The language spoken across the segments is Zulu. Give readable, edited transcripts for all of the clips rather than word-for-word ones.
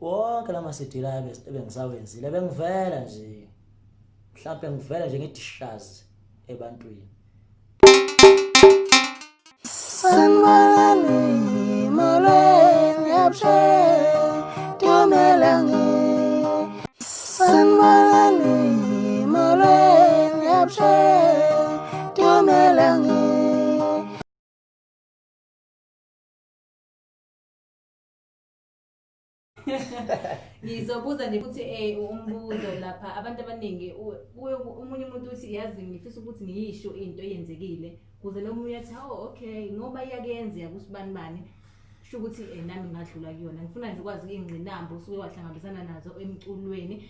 wonke lama-CD la ebengisawenzile bengivela nje mhlawumbe ngivela nje ngidishazi ebantwini. Sanbalani molweni yapshe tumelangi Sanbalani molweni yapshe tumelangi Ngizobuza nje ukuthi umbuzo lapha abantu abaningi umunye umuntu uthi yazi ngifisa ukuthi ngiyisho into eyenzekile kuze nomunye athi okay ngoba iyakuyenza kusibani sho ukuthi nami ngadlula kuyona ngifuna nje ukwazi ingcinambo usuke wahlangabezana nazo emculweni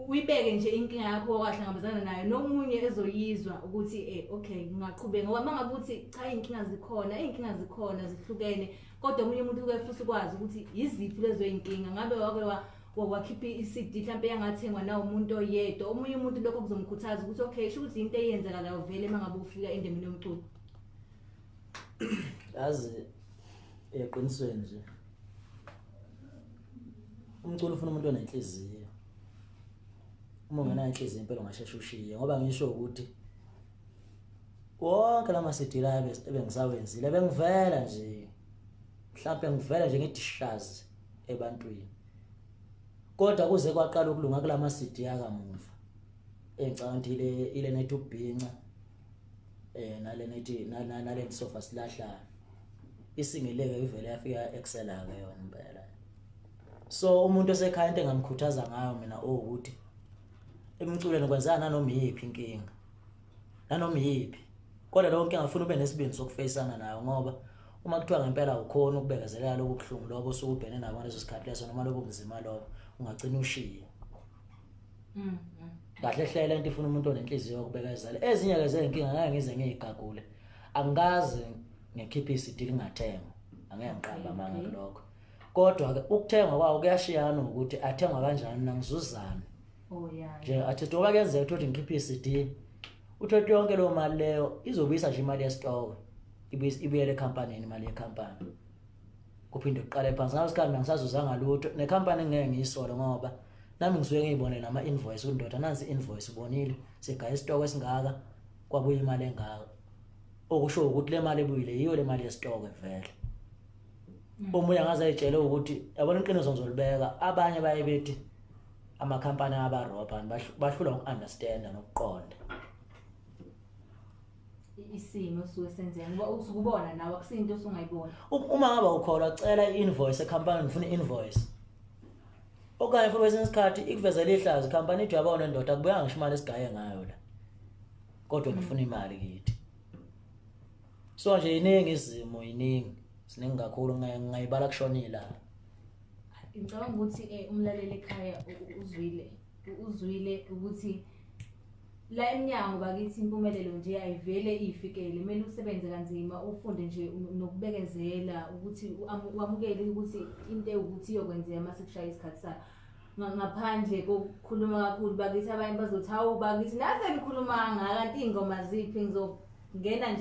uyibeke nje inkinga yakho wahlangabezana nayo nomunye ezoyizwa ukuthi okay ngingaqhubeka ngoba mangabuthi cha inkinga zikhona zihlukene kodwa omunye umuntu uyefisa ukwazi ukuthi yiziphi lezo inkinga ngabe wake wakhipha iCD mhlawumbe yangathengwa na umuntu oyedwa omunye umuntu lokho kuzomkhuthaza ukuthi okay sho ukuthi into eyenzakalayo vele mangabe ufika endemini yomculo. Yazi eqinisweni nje umculo ufuna umuntu onenhliziyo. Uma ungenayo inhliziyo impela ungasheshe ushiye ngoba ngisho ukuthi wonke lama-CD la ebengisawenzile bengivela nje mhlawumbe ngivela nje ngidishazi ebantwini. Kodwa kuze kwaqala ukulunga kulama-CD yakamuva engicabanga ukuthi ile nethi ubhinca nale nethi nale sofa silahlana isingileke ivele yafika excella ke yona impela. So umuntu osekhaya into engamkhuthaza ngayo mina ukuthi emculweni kwenzana nanoma iyiphi inkinga nanoma iyiphi kodwa lonke ngafuna ube nesibindi sokufacana nayo ngoba uma kuthiwa ngempela ukhona ukubekezelela lokho kuhlungu lokho osuke ubhene nabo leso sikhathi leso noma lokho kunzima lokho ungagcina ushiye. Kahle hle lento ifuna umuntu onenhliziyo yokubekezela. Ezinye ke zenkinga ngeke ngize ngiyigagule. Angikaze ngikhiphe iCD lingathengwa. Angeke ngiqamba manga kulokho. Kodwa ke ukuthengwa kwawo kuyashiyana ukuthi athengwa kanjani nangizuzana. Nje athi doba kuyenzeka ukuthi ngikhiphe iCD uthothi yonke lo mali leyo izobuyisa nje imali yesitoko ibuyele ecompanyeni imali yecompany kuphinde kuqale phansi ngasikhathi ngisazuzanga lutho necompany ngeke ngiyisole ngoba nami ngisuke ngiyibone nama invoice kundoda nansi invoice ubonile sigaya isitoko esingaka kwabuye imali engaka okusho ukuthi le mali ebuyile yiyo le mali yesitoko vele. Omunye angaze ayitshele ukuthi yabona iqiniso ngizolibeka abanye baye bethi amakhampani abarobha bahlula ukunderstand nokuqonda isimo suke senzeka ngoba usukubona nawe akusinto osungayibona. Uma ngaba ukholwa cela i-invoice ecompany ngifuna i-invoice. Okanye futhi kwesinye isikhathi ikuvezela ihlazo company ithi yabona ndoda kubuya ngisho imali esigaye ngayo la. Kodwa ngifuna imali kithi. So nje iningi izimo iningi siningi kakhulu ngayibala kushonile la. Ngicabanga ukuthi umlaleli ekhaya uzwile ukuthi la eminyango bakithi impumelelo nje ayivele ifikele kumele usebenze kanzima ufunde nje nokubekezela ukuthi uamukele ukuthi into ukuthi iyokwenzeka mase kushaya isikhathi sayo ngaphandle kokukhuluma kakhulu bakithi abanye bazothi hawu bakithi naze ngikhuluma kanti ingoma ziphi ngizongena nje